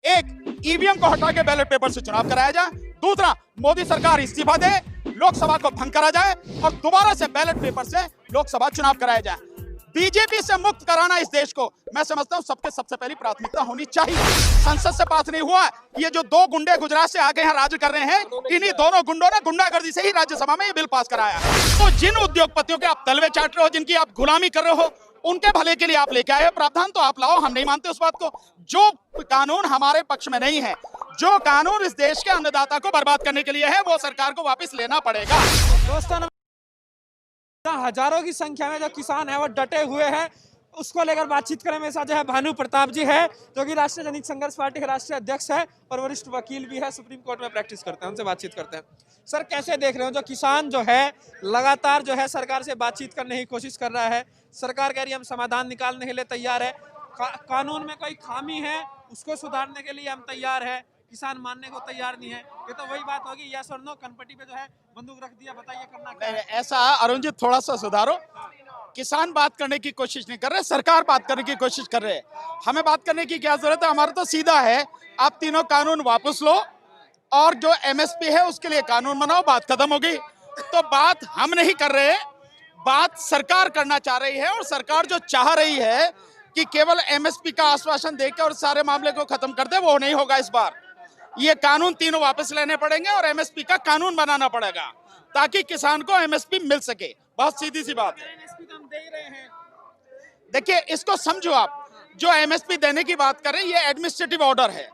एक, ईवीएम को हटा के बैलेट पेपर से चुनाव कराया जाए। दूसरा, मोदी सरकार इस्तीफा दे, लोकसभा को भंग करा जाए और दोबारा से बैलेट पेपर से लोकसभा चुनाव कराया जाए। बीजेपी से मुक्त कराना इस देश को मैं समझता हूं सबके सबसे पहली प्राथमिकता होनी चाहिए। संसद से पास नहीं हुआ। ये जो दो गुंडे गुजरात से आके यहाँ राज कर रहे हैं, इन्हीं दोनों गुंडों ने गुंडागर्दी से ही राज्यसभा में ये बिल पास कराया। तो जिन उद्योगपतियों के आप तलवे चाट रहे हो, जिनकी आप गुलामी कर रहे हो, उनके भले के लिए आप लेके आए हो प्रावधान, तो आप लाओ। हम नहीं मानते उस बात को। जो कानून हमारे पक्ष में नहीं है, जो कानून इस देश के अन्नदाता को बर्बाद करने के लिए है, वो सरकार को वापस लेना पड़ेगा। दोस्तों, हजारों की संख्या में जो किसान है वो डटे हुए हैं। उसको लेकर बातचीत करें। मेरे साथ जो है भानु प्रताप जी है, जो कि राष्ट्रीय जनहित संघर्ष पार्टी के राष्ट्रीय अध्यक्ष है और वरिष्ठ वकील भी है, सुप्रीम कोर्ट में प्रैक्टिस करते हैं। उनसे बातचीत करते हैं। सर, कैसे देख रहे हो जो किसान जो है लगातार जो है सरकार से बातचीत करने की कोशिश कर रहा है, सरकार कह रही है हम समाधान निकालने के लिए तैयार है, कानून में कोई खामी है उसको सुधारने के लिए हम तैयार है, किसान मानने को तैयार नहीं है। ये तो वही बात होगी, यस और नो, कनपट्टी पे जो है बंदूक रख दिया, बताइए करना क्या है? ऐसा अरुण जी थोड़ा सा सुधारो। किसान बात करने की कोशिश नहीं कर रहे, सरकार बात करने की कोशिश कर रहे हैं। हमें बात करने की क्या जरूरत है? हमारा तो सीधा है, आप तीनों कानून वापस लो और जो एमएसपी है उसके लिए कानून बनाओ, बात खत्म हो गई। तो बात हम नहीं कर रहे, बात सरकार करना चाह रही है। और सरकार जो चाह रही है कि केवल एमएसपी का आश्वासन देकर और सारे मामले को खत्म कर दे, वो नहीं होगा। इस बार ये कानून तीनों वापस लेने पड़ेंगे और एमएसपी का कानून बनाना पड़ेगा ताकि किसान को एमएसपी मिल सके। बहुत सीधी सी बात है। एमएसपी तो हम दे ही रहे हैं। देखिए, इसको समझो आप। जो एमएसपी देने की बात कर रहे हैं, ये एडमिनिस्ट्रेटिव ऑर्डर है,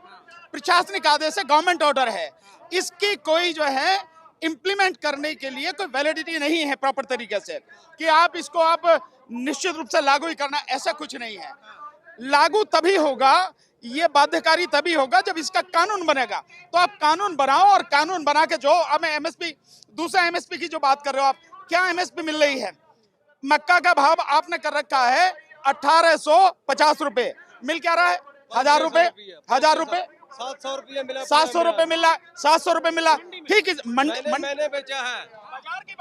प्रशासनिक आदेश है, गवर्नमेंट ऑर्डर है। इसकी कोई जो है इंप्लीमेंट करने के लिए कोई वैलिडिटी नहीं है प्रॉपर तरीके से कि आप इसको आप निश्चित रूप से लागू ही करना, ऐसा कुछ नहीं है। लागू तभी होगा, ये बाध्यकारी तभी होगा जब इसका कानून बनेगा। तो आप कानून बनाओ और कानून बना के जो हमें एमएसपी, दूसरा एमएसपी की जो बात कर रहे हो आप, क्या एमएसपी मिल रही है? मक्का का भाव आपने कर रखा है 1850 रुपए, मिल क्या रहा है? 1000 रुपए, 1000 रुपए, 700 रुपये मिला, 700 रुपए मिला, 700 रुपए मिला। ठीक है, मैंने बेचा है,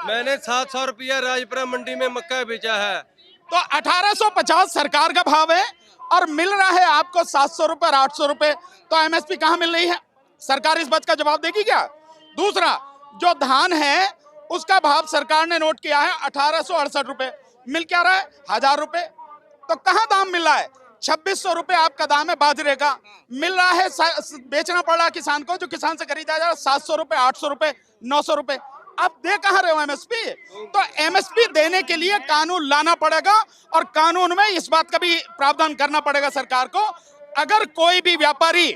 मैंने 700 रुपया राजपुरा मंडी में मक्का बेचा है। तो 1850 सरकार का भाव है और मिल रहा है आपको 700 रुपए और 800 रुपए। तो एमएसपी कहां मिल रही है? सरकार इस बात का जवाब देगी क्या? दूसरा, जो धान है उसका भाव सरकार ने नोट किया है 1868 रुपए, मिल क्या रहा है? 1000 रुपए। तो कहां दाम मिल रहा है? 2600 रुपए आपका दाम है बाजरे का, मिल रहा है, बेचना पड़ रहा है किसान को, जो किसान से खरीदा जा रहा है 700 रुपए, 800 रुपए, 900 रुपए। आप दे कहां रहे हो एमएसपी? तो एमएसपी देने के लिए कानून लाना पड़ेगा और कानून में इस बात का भी प्रावधान करना पड़ेगा सरकार को। अगर कोई भी व्यापारी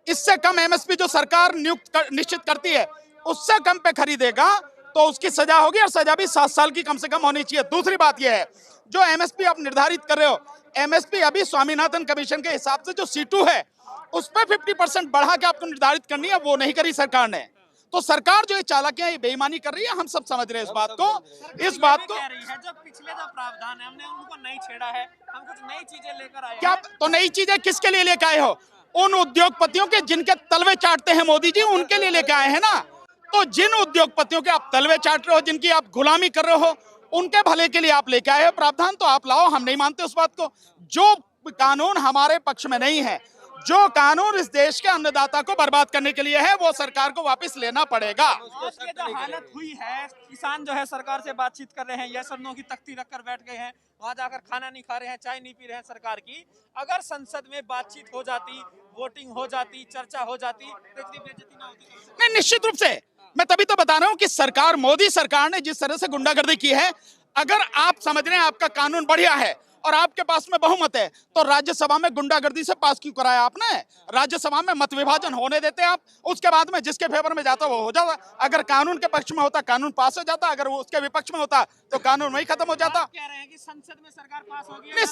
इससे कम एमएसपी जो सरकार निश्चित करती है उससे कम पे खरीदेगा तो उसकी सजा होगी, और सजा भी 7 साल की कम से कम होनी चाहिए। दूसरी बात यह है, जो एमएसपी आप निर्धारित कर रहे हो, एमएसपी अभी स्वामीनाथन कमीशन के हिसाब से जो C2 है उस पर 50% बढ़ा के आपको निर्धारित करनी है, वो नहीं करी सरकार ने। तो सरकार जो ये चालाकियां, ये बेईमानी कर रही है, हम सब समझ रहे हैं इस बात को। इस बात को कह रही है जो पिछले जो प्रावधान है हमने उनको नहीं छेड़ा है, हम कुछ नई चीजें लेकर आए क्या? हैं। तो नई चीजें किसके लिए लेके आए हो? उन उद्योगपतियों के जिनके तलवे चाटते हैं मोदी जी, उनके लिए लेके आए हैं ना। तो जिन उद्योगपतियों के आप तलवे चाट रहे हो, जिनकी आप गुलामी कर रहे हो, उनके भले के लिए आप लेके आए हो प्रावधान, तो आप लाओ। हम नहीं मानते उस बात को। जो कानून हमारे पक्ष में नहीं है, जो कानून इस देश के अन्नदाता को बर्बाद करने के लिए है, वो सरकार को वापस लेना पड़ेगा। आज की जो हालत हुई है, किसान जो है सरकार से बातचीत कर रहे हैं, यस और नो की तख्ती रखकर बैठ गए हैं, वहां जाकर खाना नहीं खा रहे हैं, चाय नहीं पी रहे हैं सरकार की। अगर संसद में बातचीत हो जाती, वोटिंग हो जाती, चर्चा हो जाती, तो इतनी बेइज्जती ना होती। नहीं, निश्चित रूप से मैं तभी तो बता रहा हूं कि सरकार, मोदी सरकार ने जिस तरह से गुंडागर्दी की है, अगर आप समझ रहे हैं आपका कानून बढ़िया है और आपके पास में बहुमत है, तो राज्यसभा में गुंडागर्दी से पास क्यों कराया आपने? राज्यसभा में मत विभाजन होने देते आप, उसके बाद में जिसके फेवर में जाता वो हो जाता। अगर कानून के पक्ष में होता कानून पास हो जाता, अगर वो उसके विपक्ष में होता तो कानून वही खत्म हो जाता। आप कह रहे हैं कि संसद में सरकार पास होगी? नहीं,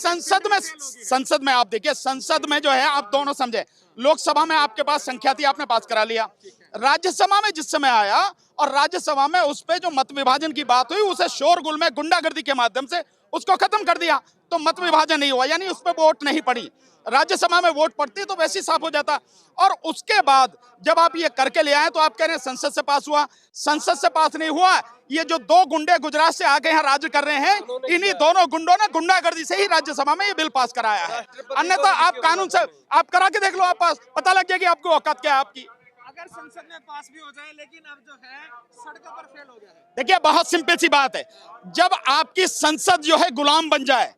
संसद में आप देखिए, संसद में जो है आप दोनों समझे, लोकसभा में आपके पास संख्या थी, आपने पास करा लिया। राज्यसभा में जिस समय आया और राज्यसभा में उस पे जो मत विभाजन की बात हुई, उसे शोरगुल में गुंडागर्दी के माध्यम से उसको खत्म कर दिया तो मत विभाजन नहीं हुआ, यानी उस पर वोट नहीं पड़ी। राज्यसभा में वोट पड़ती तो वैसे ही साफ हो जाता। और उसके बाद जब आप ये करके ले आए तो आप कह रहे हैं संसद से पास हुआ। संसद से पास नहीं हुआ। ये जो दो गुंडे गुजरात से आके यहाँ राज्य कर रहे हैं, इन्हीं दोनों गुंडों ने गुंडागर्दी से ही राज्यसभा में ये बिल पास कराया है। अन्यथा आप कानून से आप करा के देख लो, आप पास पता लग जाएगी आपको औकात क्या है आपकी। अगर संसद में पास भी हो जाए, लेकिन अब जो है सड़कों पर फेल हो गया है। देखिए बहुत सिंपल सी बात है, जब आपकी संसद जो है गुलाम बन जाए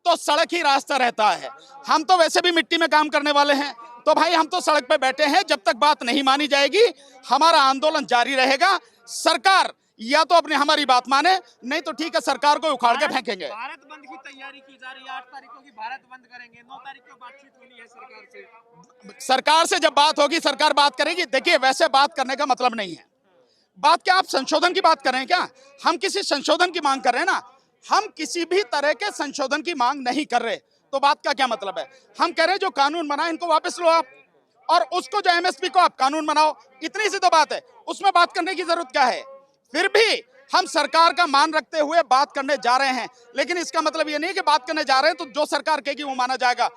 तो सड़क ही रास्ता रहता है। हम तो वैसे भी मिट्टी में काम करने वाले हैं, तो भाई हम तो सड़क पे बैठे हैं। जब तक बात नहीं मानी जाएगी हमारा आंदोलन जारी रहेगा। सरकार या तो अपने हमारी बात माने, नहीं तो ठीक है सरकार को उखाड़ के फेंकेंगे। भारत बंद की तैयारी की जा रही है, 8 तारीख को की भारत बंद करेंगे, 9 तारीख को बातचीत होनी है सरकार से। सरकार से जब बात होगी सरकार बात करेगी। देखिए वैसे बात करने का मतलब नहीं है। बात क्या आप संशोधन की बात कर रहे हैं क्या? हम किसी संशोधन की मांग कर रहे हैं ना, हम किसी भी तरह के संशोधन की मांग नहीं कर रहे। तो बात का क्या मतलब है? हम कह रहे हैं जो कानून बना इनको वापस लो आप, और उसको जो एमएसपी को आप कानून बनाओ। इतनी सी तो बात है, उसमें बात करने की जरूरत क्या है? फिर भी हम सरकार का मान रखते हुए बात करने जा रहे हैं, लेकिन इसका मतलब ये नहीं कि बात करने जा रहे हैं तो जो सरकार कहेगी वो माना जाएगा।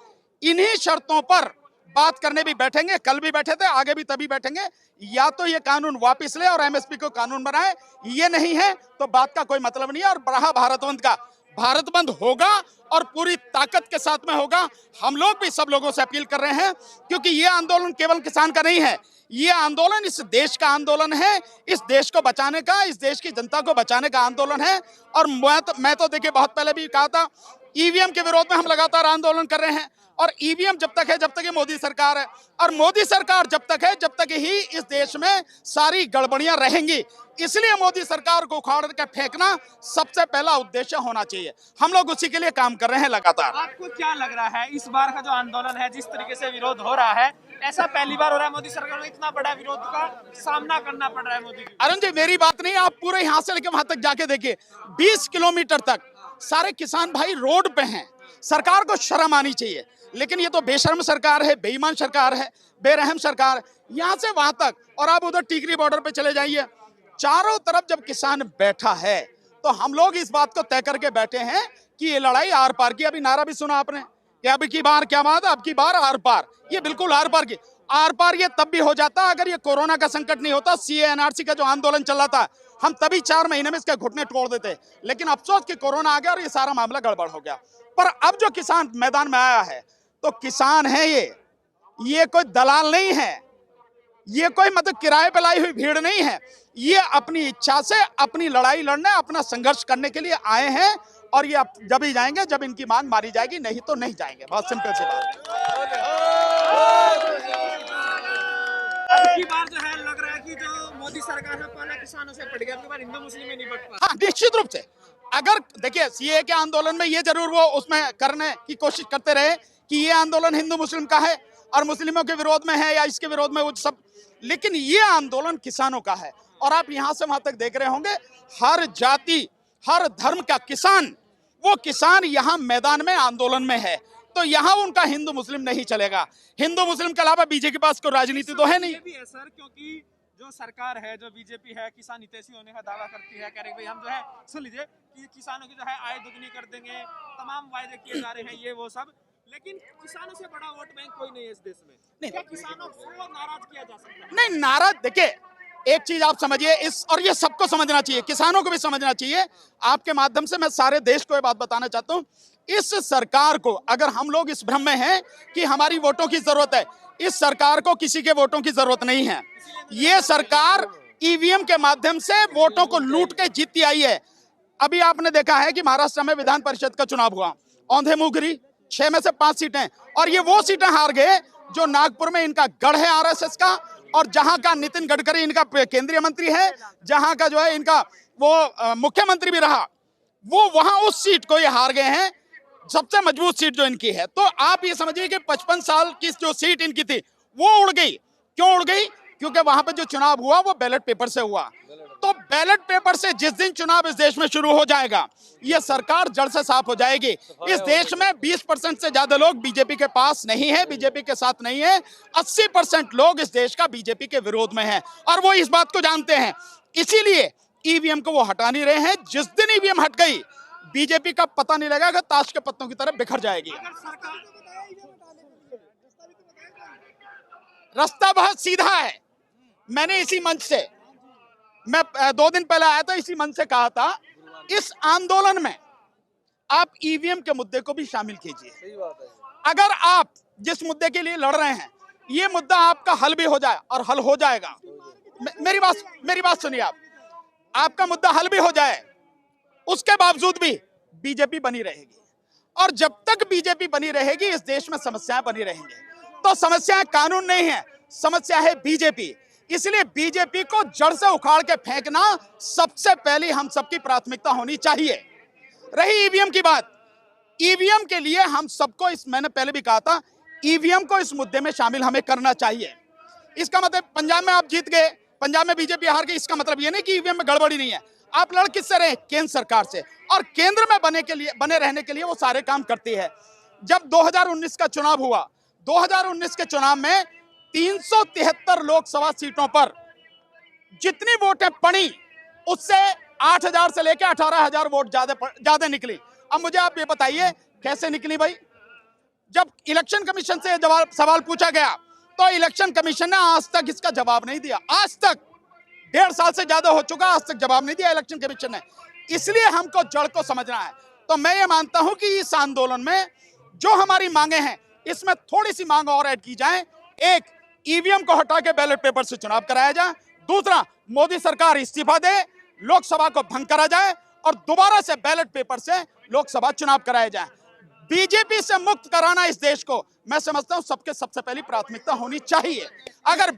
इन्हीं शर्तों पर बात करने भी बैठेंगे, कल भी बैठे थे, आगे भी तभी बैठेंगे। या तो ये कानून वापस ले और एमएसपी को कानून बनाए, ये नहीं है तो बात का कोई मतलब नहीं है। और बढ़ा भारत बंद का, भारत बंद होगा और पूरी ताकत के साथ में होगा। हम लोग भी सब लोगों से अपील कर रहे हैं, क्योंकि ये आंदोलन केवल किसान का नहीं है, ये आंदोलन इस देश का आंदोलन है। इस देश को बचाने का, इस देश की जनता को बचाने का आंदोलन है। और मैं तो देखिए बहुत पहले भी कहा था, ईवीएम के विरोध में हम लगातार आंदोलन कर रहे हैं। और ईवीएम जब तक है जब तक ये मोदी सरकार है, और मोदी सरकार जब तक है जब तक ही इस देश में सारी गड़बड़ियां रहेंगी। इसलिए मोदी सरकार को उखाड़ के फेंकना सबसे पहला उद्देश्य होना चाहिए। हम लोग उसी के लिए काम कर रहे हैं लगातार। आपको क्या लग रहा है इस बार का जो आंदोलन है, जिस तरीके से विरोध हो रहा है, ऐसा पहली बार हो रहा है? मोदी सरकार को इतना बड़ा विरोध का सामना करना पड़ रहा है मोदी को। अरुण जी मेरी बात नहीं, आप पूरे यहाँ से लेकर वहां तक जाके देखिए, 20 किलोमीटर तक सारे किसान भाई रोड पे हैं। सरकार को शर्म आनी चाहिए, लेकिन ये तो बेशर्म सरकार है, बेईमान सरकार है, बेरहम सरकार। यहाँ से वहां तक, और आप उधर टिकरी बॉर्डर पे चले जाइए, चारों तरफ जब किसान बैठा है तो हम लोग इस बात को तय करके बैठे हैं कि ये लड़ाई आर पार की। अभी नारा भी सुना आपने कि अब की बार क्या बात, अब की बार आर पार। ये बिल्कुल आर पार की। आर पार ये तब भी हो जाता अगर ये कोरोना का संकट नहीं होता, सीए एनआरसी का जो आंदोलन चल रहा था, हम तभी 4 महीने में इसके घुटने तोड़ देते। लेकिन अफसोस कि कोरोना आ गया और ये सारा मामला गड़बड़ हो गया। पर अब जो किसान मैदान में आया है तो किसान है, ये कोई दलाल नहीं है, ये कोई मतलब किराए पे लाई हुई भीड़ नहीं है। ये अपनी इच्छा से अपनी लड़ाई लड़ने, अपना संघर्ष करने के लिए आए हैं। और ये जब ही जाएंगे जब इनकी मांग मारी जाएगी, नहीं तो नहीं जाएंगे। बहुत सिंपल सी बात। अब की बार जो है लग रहा है कि जो मोदी सरकार है पहले किसानों से पड़ गया, अब की बार हिंदू मुस्लिम में नहीं बट पा। हाँ निश्चित रूप से। अगर देखिए सीए के आंदोलन में ये जरूर वो उसमें करने की कोशिश करते रहे कि ये आंदोलन हिंदू मुस्लिम का है और मुस्लिमों के विरोध में है या इसके विरोध में, वो सब, लेकिन ये आंदोलन किसानों का है। और आप यहां से वहां तक देख रहे होंगे, हर जाति हर धर्म का किसान, वो किसान यहाँ मैदान में आंदोलन में है। तो यहाँ उनका हिंदू मुस्लिम नहीं चलेगा। हिंदू मुस्लिम के अलावा बीजेपी के पास कोई राजनीति तो है नहीं। ये भी है सर, क्योंकि जो सरकार है, जो बीजेपी है, किसान हितैषी होने का दावा करती है, कह रही भाई हम जो है, सुन लीजिए कि किसानों की जो है आय दुगनी कर देंगे, तमाम वायदे किए जा रहे हैं, ये वो सब। लेकिन किसानों से बड़ा वोट बैंक कोई नहीं है इस देश में। नहीं, क्या किसानों को नाराज किया जा सकता है? नहीं नाराज, देखिए एक चीज आप समझिए, इस और ये सबको समझना चाहिए, किसानों को भी समझना चाहिए। आपके माध्यम से मैं सारे देश को ये बात बताना चाहता हूँ, इस सरकार को, अगर हम लोग इस भ्रम में हैं कि हमारी वोटों की जरूरत है, इस सरकार को किसी के वोटों की जरूरत नहीं है। ये सरकार ईवीएम के माध्यम से वोटों को लूट के जीतती आई है। अभी आपने देखा है कि महाराष्ट्र में विधान परिषद का चुनाव हुआ, औंधे मुंह गिरी, 6 में से 5 सीटें, और ये वो सीटें हार गए जो नागपुर में इनका गढ़ है आरएसएस का, और जहां का नितिन गडकरी इनका केंद्रीय मंत्री है, जहां का जो है इनका वो मुख्यमंत्री भी रहा, वो वहां उस सीट को ये हार गए हैं, सबसे मजबूत सीट जो इनकी है। तो आप ये समझिए कि 55 साल की जो सीट इनकी थी वो उड़ गई। क्यों उड़ गई? क्योंकि वहां पे जो चुनाव हुआ वो बैलेट पेपर से हुआ। तो बैलेट पेपर से जिस दिन चुनाव इस देश में शुरू हो जाएगा, ये सरकार जड़ से साफ हो जाएगी। इस देश में 20% से ज्यादा लोग बीजेपी के पास नहीं है, बीजेपी के साथ नहीं है। 80% लोग इस देश का बीजेपी के विरोध में हैं, और वो इस बात को जानते हैं। इसीलिए ईवीएम को वो हटा नहीं रहे हैं। जिस दिन ईवीएम हट गई, बीजेपी का पता नहीं लगेगा, ताश के पत्तों की तरह बिखर जाएगी। रास्ता बहुत सीधा है। मैंने इसी मंच से, मैं 2 दिन पहले आया था, इसी मंच से कहा था, इस आंदोलन में आप ईवीएम के मुद्दे को भी शामिल कीजिए। अगर आप जिस मुद्दे के लिए लड़ रहे हैं, ये मुद्दा आपका हल भी हो जाए, और हल हो जाएगा, मेरी बात सुनिए, आपका मुद्दा हल भी हो जाए, उसके बावजूद भी बीजेपी बनी रहेगी। और जब तक बीजेपी बनी रहेगी, इस देश में समस्याएं बनी रहेंगी। तो समस्या कानून नहीं है, समस्या है बीजेपी। इसलिए बीजेपी को जड़ से उखाड़ के फेंकना सबसे पहली हम सबकी प्राथमिकता होनी चाहिए। रही ईवीएम की बात, ईवीएम के लिए हम सबको, मैंने पहले भी कहा था, ईवीएम को इस मुद्दे में शामिल हमें करना चाहिए। इसका मतलब पंजाब में आप जीत गए, पंजाब में बीजेपी हार गई, इसका मतलब ये नहीं कि ईवीएम में गड़बड़ी नहीं है। आप लड़ किससे रहे? केंद्र सरकार से। और केंद्र में बने रहने के लिए वो सारे काम करती है। जब 2019 का चुनाव हुआ, 2019 के चुनाव में 373 लोकसभा सीटों पर जितनी वोटें पड़ी, उससे 8,000 से लेकर 18,000 वोट ज्यादा निकली। अब मुझे आप ये बताइए कैसे निकली भाई? जब इलेक्शन कमीशन से सवाल पूछा गया, तो इलेक्शन कमीशन ने आज तक इसका जवाब नहीं दिया। आज तक 1.5 साल से ज्यादा हो चुका, आज तक जवाब नहीं दिया इलेक्शन कमीशन ने। इसलिए हमको जड़ को समझना है। तो मैं ये मानता हूं कि इस आंदोलन में जो हमारी मांगे हैं, इसमें थोड़ी सी मांग और ऐड की जाए। एक, ईवीएम को हटा के बैलेट पेपर से चुनाव कराया जाए। दूसरा, मोदी सरकार इस्तीफा दे, लोकसभा को भंग करा जाए और दोबारा से बैलेट पेपर से लोकसभा चुनाव कराया जाए। बीजेपी से मुक्त कराना इस देश को, मैं समझता हूं सबके सबसे पहली प्राथमिकता होनी चाहिए। अगर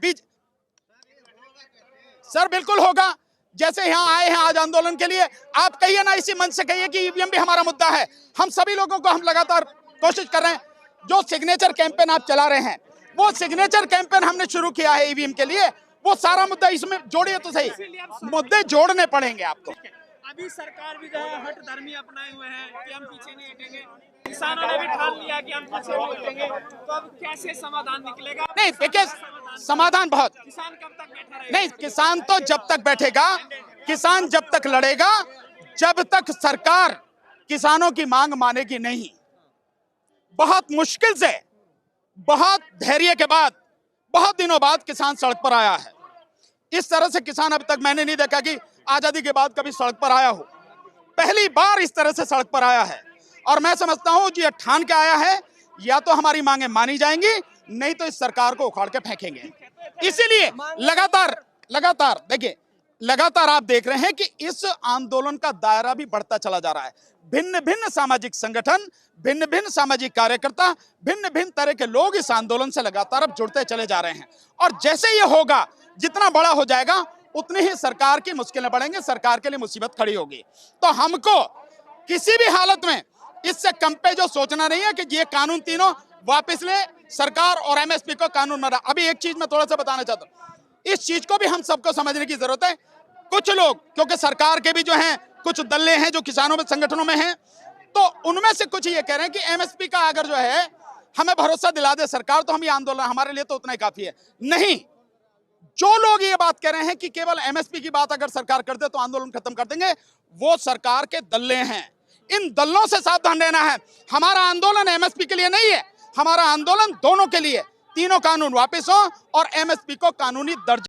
सर बिल्कुल होगा। जैसे यहां आए हैं आज आंदोलन के लिए, आप कहिए ना, इसी मंच से कहिए कि ईवीएम भी हमारा मुद्दा है। हम सभी लोगों को, हम लगातार कोशिश कर रहे हैं। जो सिग्नेचर कैंपेन आप चला रहे हैं, वो सिग्नेचर कैंपेन हमने शुरू किया है ईवीएम के लिए, वो सारा मुद्दा इसमें जोड़िए तो सही। मुद्दे जोड़ने पड़ेंगे आपको। अभी सरकार भी जो है हट धर्मी अपनाए हुए हैं कि हम पीछे नहीं हटेंगे, किसानों ने भी ठान लिया कि हम पीछे नहीं हटेंगे। तो अब कैसे समाधान निकलेगा? नहीं देखिए, समाधान बहुत, किसान कब तक बैठा रहेगा? नहीं, किसान तो जब तक बैठेगा, किसान जब तक लड़ेगा, जब तक सरकार किसानों की मांग मानेगी नहीं। बहुत मुश्किल से, बहुत धैर्य के बाद, बहुत दिनों बाद किसान सड़क पर आया है। इस तरह से किसान अब तक मैंने नहीं देखा कि आजादी के बाद कभी सड़क पर आया हो। पहली बार इस तरह से सड़क पर आया है। और मैं समझता हूं ये ठान के आया है, या तो हमारी मांगे मानी जाएंगी, नहीं तो इस सरकार को उखाड़ के फेंकेंगे। इसीलिए लगातार देखिए, लगातार आप देख रहे हैं कि इस आंदोलन का दायरा भी बढ़ता चला जा रहा है। भिन्न भिन्न सामाजिक संगठन, भिन्न भिन्न सामाजिक कार्यकर्ता, भिन्न भिन्न तरह के लोग इस आंदोलन से लगातार अब जुड़ते चले जा रहे हैं। और जैसे ये होगा, जितना बड़ा हो जाएगा, उतनी ही सरकार की मुश्किलें बढ़ेंगी, सरकार के लिए मुसीबत खड़ी होगी। तो हमको किसी भी हालत में इससे कम पे जो सोचना नहीं है कि ये कानून तीनों वापस ले, सरकार और एमएसपी को कानून में। अभी एक चीज मैं थोड़ा सा बताना चाहता हूँ, इस चीज को भी हम सबको समझने की जरूरत है। कुछ लोग, क्योंकि सरकार के भी जो हैं कुछ दल्ले हैं जो किसानों में संगठनों में हैं, तो उनमें से कुछ ये कह रहे हैं कि एमएसपी का अगर जो है हमें भरोसा दिला दे सरकार, तो हम ये आंदोलन, हमारे लिए तो उतना ही काफी है। नहीं, जो लोग ये बात कह रहे हैं कि केवल एमएसपी की बात अगर सरकार कर दे तो आंदोलन खत्म कर देंगे, वो सरकार के दल्ले हैं। इन दल्लों से सावधान रहना है। हमारा आंदोलन एमएसपी के लिए नहीं है, हमारा आंदोलन दोनों के लिए। तीनों कानून वापस हो और एमएसपी को कानूनी दर्जा